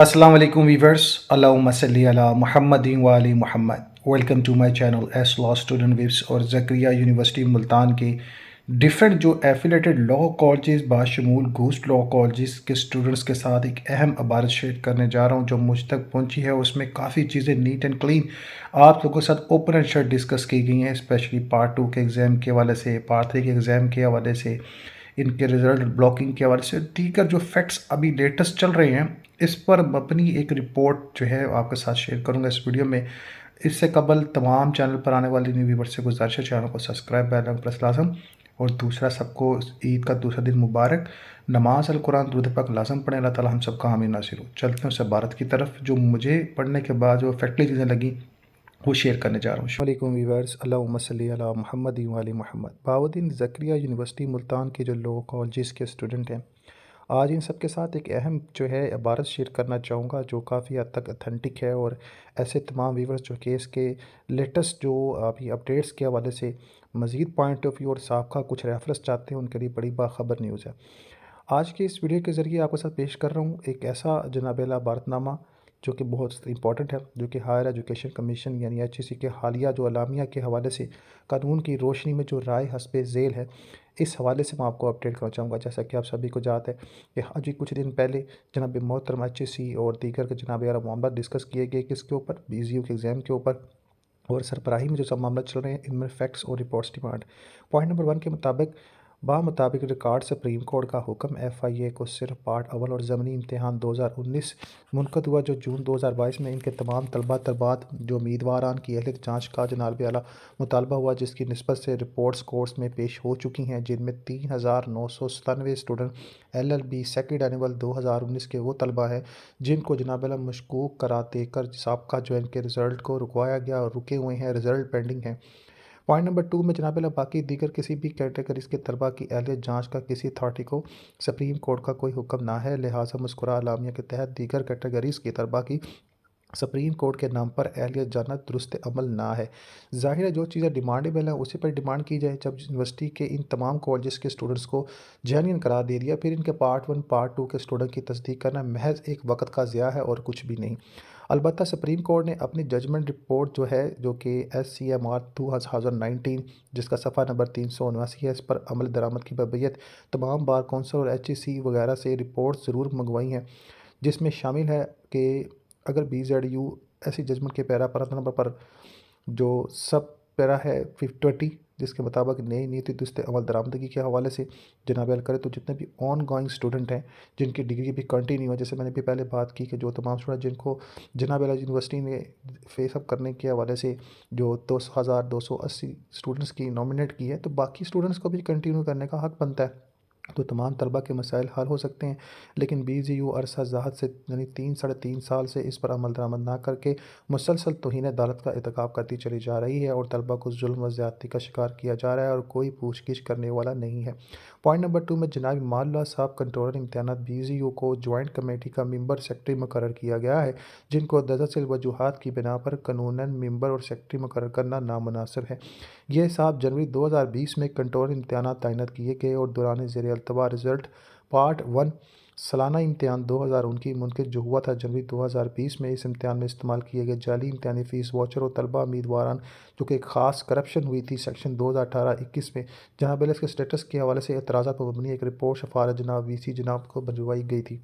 Assalamu alaikum viewers. Allahumma salli ala Muhammadin wa ali Muhammad. Welcome to my channel S Law Student Vips اور زکریہ university Multan کے different جو affiliated لا colleges باشمول ghost لا colleges کے students کے ساتھ ایک اہم عبارت شیئر کرنے جا رہا ہوں جو مجھ تک پہنچی ہے. اس میں کافی چیزیں نیٹ اینڈ کلین آپ لوگوں کے ساتھ اوپن اینڈ شٹ ڈسکس کی گئی ہیں، اسپیشلی پارٹ 2 کے ایگزام کے حوالے سے، پارٹ 3 کے ایگزام کے حوالے سے، ان کے رزلٹ بلاکنگ کے حوالے سے، دیگر جو فیکٹس ابھی لیٹسٹ چل رہے ہیں اس پر مبنی ایک رپورٹ جو ہے آپ کے ساتھ شیئر کروں گا اس ویڈیو میں. اس سے قبل تمام چینل پر آنے والی نیو ویور سے گزارش ہے چینل کو سبسکرائب بیل پریس لازم، اور دوسرا سب کو عید کا دوسرا دن مبارک. نماز القرآن درود پاک لازم پڑھیں، اللہ تعالی ہم سب کا حامی ناصر ہو. چلتے ہیں اس عبارت کی طرف جو مجھے پڑھنے کے بعد جو فیکٹلی چیزیں لگیں وہ شیئر کرنے جا رہا ہوں. السلام علیکم ویورز. اللہم صلی علی محمد و علی محمد. بہاؤالدین زکریہ یونیورسٹی ملتان کے جو لو کالجز کے اسٹوڈنٹ ہیں، آج ان سب کے ساتھ ایک اہم جو ہے عبارت شیئر کرنا چاہوں گا جو کافی حد تک اتھینٹک ہے، اور ایسے تمام ویورز جو کہ اس کے لیٹسٹ جو ابھی اپڈیٹس کے حوالے سے مزید پوائنٹ آف ویو اور سابقہ کچھ ریفرنس چاہتے ہیں ان کے لیے بڑی باخبر نیوز ہے. آج کے اس ویڈیو کے ذریعے آپ کے ساتھ پیش کر رہا ہوں ایک ایسا جناب اعلیٰ عبارت نامہ جو کہ بہت امپورٹنٹ ہے، جو کہ ہائر ایجوکیشن کمیشن یعنی HEC کے حالیہ جو اعلامیہ کے حوالے سے قانون کی روشنی میں جو رائے حسب ذیل ہے، اس حوالے سے میں آپ کو اپڈیٹ کرنا چاہوں گا. جیسا کہ آپ سبھی کو جانتے ہیں کہ ابھی کچھ دن پہلے جناب محترم HEC اور دیگر کے جناب اعلیٰ معاملات ڈسکس کیے گئے کس کے اوپر، BZU کے ایگزام کے اوپر، اور سربراہی میں جو سب معاملات چل رہے ہیں ان میں فیکٹس اور رپورٹس ڈیمانڈ. پوائنٹ نمبر 1 کے مطابق بمطابق ریکارڈ سپریم کورٹ کا حکم FIA کو صرف پارٹ اول اور ضمنی امتحان 2019 منعقد ہوا جو جون 2022 میں ان کے تمام طلبات جو امیدواران کی اہلیت جانچ کا جناب اعلیٰ مطالبہ ہوا، جس کی نسبت سے رپورٹس کورٹس میں پیش ہو چکی ہیں، جن میں 3997 اسٹوڈنٹ LLB سیکنڈ اینول 2019 کے وہ طلبہ ہیں جن کو جناب اعلیٰ مشکوک قرار دے کر سابقہ جو ان کے رزلٹ کو رکوایا گیا اور رکے ہوئے ہیں، رزلٹ پینڈنگ ہیں. پوائنٹ نمبر 2 میں جناب اعلیٰ باقی دیگر کسی بھی کیٹیگریز کے طلبہ کی اہلیت جانچ کا کسی اتھارٹی کو سپریم کورٹ کا کوئی حکم نہ ہے، لہٰذا مذکورہ اعلامیہ کے تحت دیگر کیٹیگریز کے طلبہ کی سپریم کورٹ کے نام پر اہلیت جاننا درست عمل نہ ہے. ظاہر ہے جو چیزیں ڈیمانڈیبل ہیں اسی پر ڈیمانڈ کی جائے. جب یونیورسٹی کے ان تمام کالجز کے اسٹوڈنٹس کو جینوئن قرار دے دیا، پھر ان کے پارٹ 1 پارٹ 2 کے اسٹوڈنٹ کی تصدیق کرنا محض ایک وقت کا ضیاع ہے اور کچھ بھی نہیں. البتہ سپریم کورٹ نے اپنی ججمنٹ رپورٹ جو ہے جو کہ SCMR 2019 جس کا صفحہ نمبر 379 ہے، اس پر عمل درآمد کی بابیت تمام بار کونسل اور HEC وغیرہ سے رپورٹ ضرور منگوائی ہیں، جس میں شامل ہے کہ اگر BZU ایسی ججمنٹ کے پیرا پر نمبر پر جو سب پیرا ہے 20 جس کے مطابق نئی نیتی درست عمل درآمدگی کے حوالے سے جناب اعلیٰ کرے تو جتنے بھی آن گوئنگ اسٹوڈنٹ ہیں جن کی ڈگری بھی کنٹینیو ہے، جیسے میں نے بھی پہلے بات کی کہ جو تمام اسٹوڈنٹ جن کو جناب اعلیٰ یونیورسٹی نے فیس اپ کرنے کے حوالے سے جو 2280 اسٹوڈنٹس کی نامنیٹ کی ہے، تو باقی اسٹوڈنٹس کو بھی کنٹینیو کرنے کا حق بنتا ہے، تو تمام طلبہ کے مسائل حل ہو سکتے ہیں. لیکن BZU عرصہ زاہد سے یعنی 3-3.5 سال سے اس پر عمل درآمد نہ کر کے مسلسل توہین عدالت کا ارتکاب کرتی چلی جا رہی ہے اور طلبہ کو ظلم و زیادتی کا شکار کیا جا رہا ہے اور کوئی پوچھ گچھ کرنے والا نہیں ہے. پوائنٹ نمبر 2 میں جناب ماللہ صاحب کنٹرولر امتحانات BZU کو جوائنٹ کمیٹی کا ممبر سیکرٹری مقرر کیا گیا ہے، جن کو دراصل وجوہات کی بنا پر قانوناً ممبر اور سیکرٹری مقرر کرنا نامناسب ہے. یہ صاحب جنوری 2020 میں کنٹرولر امتحانات تعینات کیے گئے اور دوران زیر التوا رزلٹ پارٹ 1 سالانہ امتحان 2019 منعقد جو ہوا تھا جنوری 2020 میں، اس امتحان میں استعمال کیے گئے جعلی امتحانی فیس واچر اور طلبہ امیدواران جو کہ ایک خاص کرپشن ہوئی تھی سیکشن 2018-21 میں، جناب اعلیٰ اس کے سٹیٹس کے حوالے سے اعتراضات پر مبنی ایک رپورٹ سفارت جناب VC جناب کو بھجوائی گئی تھی،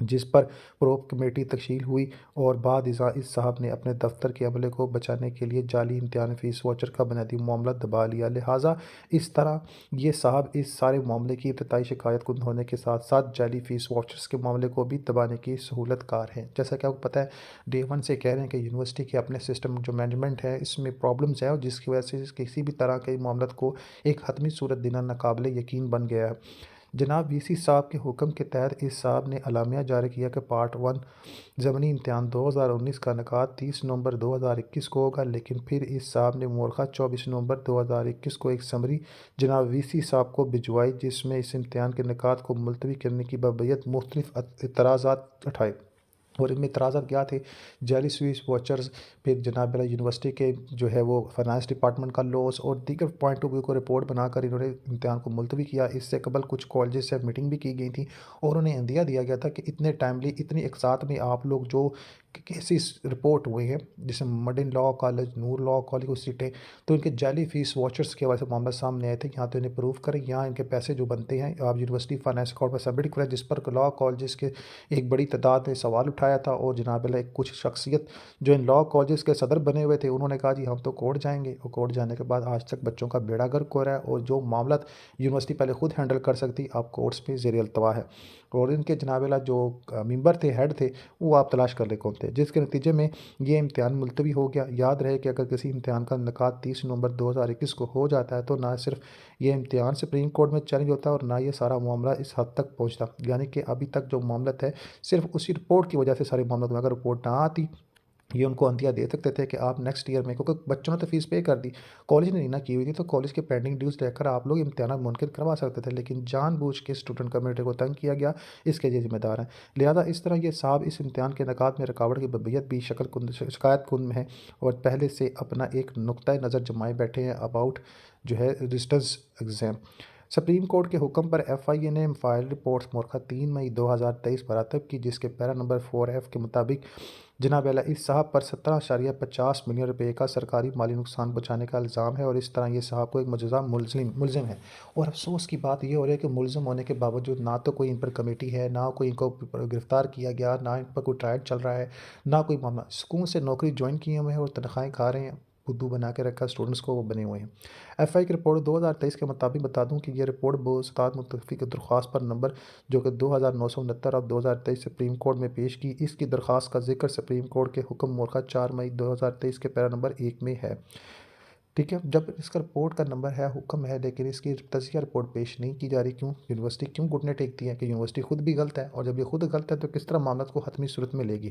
جس پر پروب کمیٹی تشکیل ہوئی اور بعد ازاں اس صاحب نے اپنے دفتر کے عملے کو بچانے کے لیے جعلی امتحان فیس واچر کا بنیادی معاملہ دبا لیا. لہٰذا اس طرح یہ صاحب اس سارے معاملے کی ابتدائی شکایت کن ہونے کے ساتھ ساتھ جعلی فیس واچرز کے معاملے کو بھی دبانے کی سہولت کار ہیں. جیسا کہ آپ کو پتہ ہے ڈے 1 سے کہہ رہے ہیں کہ یونیورسٹی کے اپنے سسٹم جو مینجمنٹ ہے اس میں پرابلمز ہیں، اور جس کی وجہ سے کسی بھی طرح کے معاملات کو ایک حتمی صورت دینا ناقابل یقین بن گیا ہے. جناب VC صاحب کے حکم کے تحت اس صاحب نے اعلامیہ جاری کیا کہ پارٹ 1 ضمنی امتحان 2019 کا انعقاد 30 نومبر 2021 کو ہوگا، لیکن پھر اس صاحب نے مورخہ 24 نومبر 2021 کو ایک سمری جناب VC صاحب کو بھجوائی جس میں اس امتحان کے انعقاد کو ملتوی کرنے کی بابیت مختلف اعتراضات اٹھائے. اور ان میں اعتراضات کیا تھے؟ جعلی سویس واچرز، پھر جناب والا یونیورسٹی کے جو ہے وہ فائنانس ڈپارٹمنٹ کا لاس اور دیگر پوائنٹ آف ویو کو رپورٹ بنا کر انہوں نے امتحان کو ملتوی کیا۔ اس سے قبل کچھ کالجز سے میٹنگ بھی کی گئی تھی اور انہیں عندیہ دیا گیا تھا کہ اتنے ٹائملی اتنی ایک ساتھ میں آپ لوگ جو کیسز رپورٹ ہوئے ہیں، جیسے مڈن لاء کالج، نور لاء کالج کو سیٹیں، تو ان کے جعلی فیس واچرز کے وجہ سے معاملہ سامنے آئے تھے۔ یہاں تو انہیں پروف کریں، یہاں ان کے پیسے جو بنتے ہیں آپ یونیورسٹی فائنانس اکاؤنٹ میں سبمٹ کریں، جس پر لاء کالجز کے ایک بڑی تعداد نے سوال اٹھایا تھا۔ اور جناب اللہ کچھ شخصیت جو ان لاء کالجز کے صدر بنے ہوئے تھے، انہوں نے کہا جی ہم تو کورٹ جائیں گے، اور کورٹ جانے کے بعد آج تک بچوں کا بیڑا گرک ہو رہا ہے، اور جو معاملات یونیورسٹی پہلے خود ہینڈل کر سکتی آپ کورٹس میں زیر التوا ہے۔ اور ان کے جناب اللہ جو ممبر تھے، ہیڈ تھے، وہ آپ تلاش کر لے کون تھے، جس کے نتیجے میں یہ امتحان ملتوی ہو گیا۔ یاد رہے کہ اگر کسی امتحان کا انعقاد 30 نومبر 2021 کو ہو جاتا ہے تو نہ صرف یہ امتحان سپریم کورٹ میں چیلنج ہوتا ہے اور نہ یہ سارا معاملہ اس حد تک پہنچتا، یعنی کہ ابھی تک جو معاملات ہے صرف اسی رپورٹ کی وجہ سے سارے معاملات میں، اگر رپورٹ نہ آتی یہ ان کو عندیہ دے سکتے تھے کہ آپ نیکسٹ ایئر میں، کیونکہ بچوں نے تو فیس پے کر دی، کالج نے نہیں نہ کی ہوئی تھی، تو کالج کے پینڈنگ ڈیوز لے کر آپ لوگ امتحانات منعقد کروا سکتے تھے، لیکن جان بوجھ کے اسٹوڈنٹ کمیونٹی کو تنگ کیا گیا، اس کے یہ ذمہ دار ہیں۔ لہذا اس طرح یہ صاحب اس امتحان کے انعقاد میں رکاوٹ کی بدبیت بھی شکایت کن میں ہے، اور پہلے سے اپنا ایک نقطۂ نظر جمائے بیٹھے ہیں اباؤٹ جو ہے ڈسٹنس ایگزام۔ سپریم کورٹ کے حکم پر ایف آئی اے نے فائل رپورٹس مورخہ 3 مئی 2023 مرتب کی، جس کے پیرا نمبر 4F کے مطابق جناب اعلیٰ اس صاحب پر 17.50 ملین روپے کا سرکاری مالی نقصان بچانے کا الزام ہے، اور اس طرح یہ صاحب کو ایک مجزا ملزم ہے۔ اور افسوس کی بات یہ ہو رہی ہے کہ ملزم ہونے کے باوجود نہ تو کوئی ان پر کمیٹی ہے، نہ کوئی ان کو گرفتار کیا گیا، نہ ان پر کوئی ٹرائل چل رہا ہے، نہ کوئی معاملہ، سکون سے نوکری جوائن کیے ہوئے ہیں اور تنخواہیں کھا رہے ہیں، بدو بنا کے رکھا اسٹوڈنٹس کو، وہ بنے ہوئے ہیں۔ ایف آئی کی رپورٹ 2023 کے مطابق بتا دوں کہ یہ رپورٹ بواسطات متفق درخواست پر نمبر جو کہ 2969 اب 2023 سپریم کورٹ میں پیش کی، اس کی درخواست کا ذکر سپریم کورٹ کے حکم مورخہ 4 مئی 2023 کے پیرا نمبر 1 میں ہے۔ ٹھیک ہے، جب اس کا رپورٹ کا نمبر ہے، حکم ہے، لیکن اس کی تجزیہ رپورٹ پیش نہیں کی جا رہی، کیوں؟ یونیورسٹی کیوں گھٹنے ٹیکتی ہے کہ یونیورسٹی خود بھی غلط ہے، اور جب یہ خود غلط ہے تو کس طرح معاملات کو حتمی صورت میں لے گی؟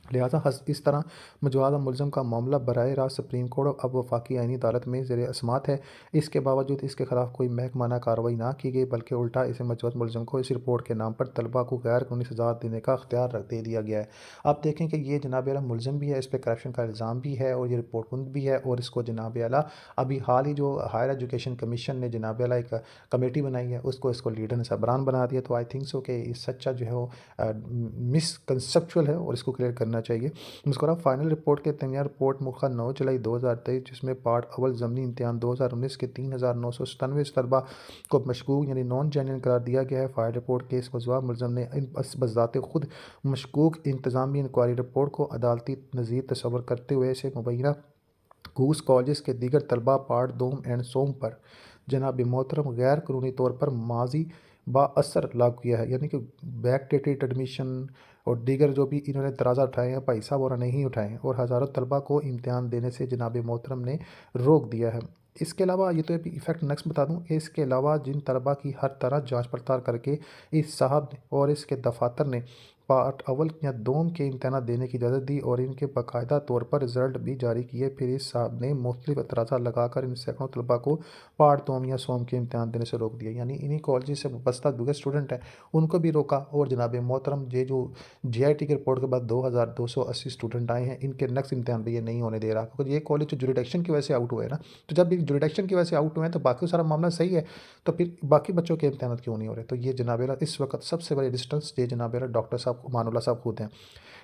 لہٰذا اس طرح مجوزہ ملزم کا معاملہ براہ راست سپریم کورٹ اب وفاقی آئینی عدالت میں زیر سماعت ہے۔ اس کے باوجود اس کے خلاف کوئی محکمانہ کارروائی نہ کی گئی، بلکہ الٹا اسے مجوزہ ملزم کو اس رپورٹ کے نام پر طلباء کو غیر قانونی سزا دینے کا اختیار دے دیا گیا ہے۔ آپ دیکھیں کہ یہ جناب اعلیٰ ملزم بھی ہے، اس پہ کرپشن کا الزام بھی ہے، اور یہ رپورٹ کن بھی ہے، اور اس کو جناب اعلیٰ ابھی حال ہی جو ہائر ایجوکیشن کمیشن نے جناب اعلیٰ ایک کمیٹی بنائی ہے، اس کو لیڈر نے سربراہ بنا دیا، تو آئی تھنک سو کہ اس سچا جو ہے وہ مس کنسیپچول ہے، اور اس کو کلیئر کرنا چاہیے۔ مسکرا فائنل رپورٹ کے تیمیہ رپورٹ مورخہ 9 جولائی 2023، جس میں پارٹ اول ضمنی امتحان 2019 کے 3997 طلباء کو مشکوک یعنی نان جینوئن قرار دیا گیا ہے۔ فائل رپورٹ کے اس مجوزہ ملزم نے بذات خود مشکوک انتظامی انکوائری رپورٹ کو عدالتی نظیر تصور کرتے ہوئے اسے مبینہ گوس کالجز کے دیگر طلباء پارٹ دوم اینڈ سوم پر جناب محترم غیر قانونی طور پر ماضی با اثر لاگو کیا ہے، یعنی کہ بیک ڈیٹڈ ایڈمیشن اور دیگر جو بھی انہوں نے اعتراضات اٹھائے ہیں، بھائی صاحب اور نہیں اٹھائے ہیں، اور ہزاروں طلباء کو امتحان دینے سے جناب محترم نے روک دیا ہے۔ اس کے علاوہ یہ تو ایفیکٹ نیکسٹ بتا دوں، اس کے علاوہ جن طلباء کی ہر طرح جانچ پڑتال کر کے اس صاحب اور اس کے دفاتر نے پارٹ اول یا دوم کے امتحانات دینے کی اجازت دی اور ان کے باقاعدہ طور پر رزلٹ بھی جاری کیے، پھر اس صاحب نے مختلف اعتراضات لگا کر ان سینکڑوں طلباء کو پارٹ دوم یا سوم کے امتحان دینے سے روک دیا، یعنی انہی کالجز سے وابستہ دیگر اسٹوڈنٹ ہیں ان کو بھی روکا، اور جناب محترم یہ جو جے آئی ٹی کے رپورٹ کے بعد 2280 اسٹوڈنٹ آئے ہیں، ان کے نیکسٹ امتحان بھی یہ نہیں ہونے دے رہا، کیونکہ یہ کالج جو جوریڈکشن کی وجہ سے آؤٹ ہوئے نا، تو جب یہ جوریڈکشن کی وجہ سے آؤٹ ہوئے ہیں تو باقی سارا معاملہ صحیح ہے، تو پھر باقی بچوں کے امتحانات کیوں نہیں ہو رہے؟ تو یہ جناب اس وقت سب سے بڑی ڈسٹنس یہ جناب ڈاکٹر صاحب امان اللہ صاحب خود ہیں۔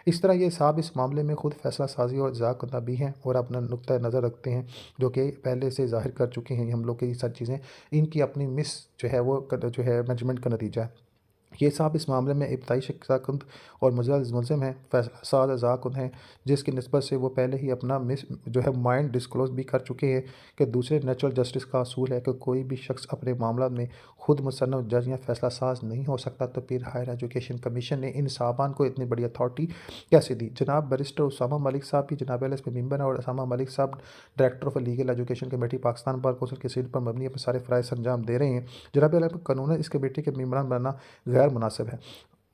اس طرح یہ صاحب اس معاملے میں خود فیصلہ سازی اور ذات کنندہ بھی ہیں، اور اپنا نقطۂ نظر رکھتے ہیں جو کہ پہلے سے ظاہر کر چکے ہیں ہم لوگ کے، یہ ساری چیزیں ان کی اپنی مس جو ہے وہ جو ہے مینجمنٹ کا نتیجہ ہے۔ یہ صاحب اس معاملے میں ابتدائی شکست کند اور ملزم ہیں، فیصلہ ساز ازا کن ہیں، جس کی نسبت سے وہ پہلے ہی اپنا جو ہے مائنڈ ڈسکلوز بھی کر چکے ہیں کہ دوسرے نیچرل جسٹس کا اصول ہے کہ کوئی بھی شخص اپنے معاملات میں خود مصنف جج یا فیصلہ ساز نہیں ہو سکتا، تو پھر ہائر ایجوکیشن کمیشن نے ان صاحبان کو اتنی بڑی اتھارٹی کیسے دی؟ جناب بیرسٹر اسامہ ملک صاحب بھی جناب ایل ایس میں ممبر ہیں، اور اسامہ ملک صاحب director of legal education committee Pakistan bar council کے سیٹ پر مبنی اپنے سارے فرائض انجام دے رہے ہیں۔ جناب ایل ایس قانون اس کمیٹی کے ممبران بننا غیر مناسب ہے۔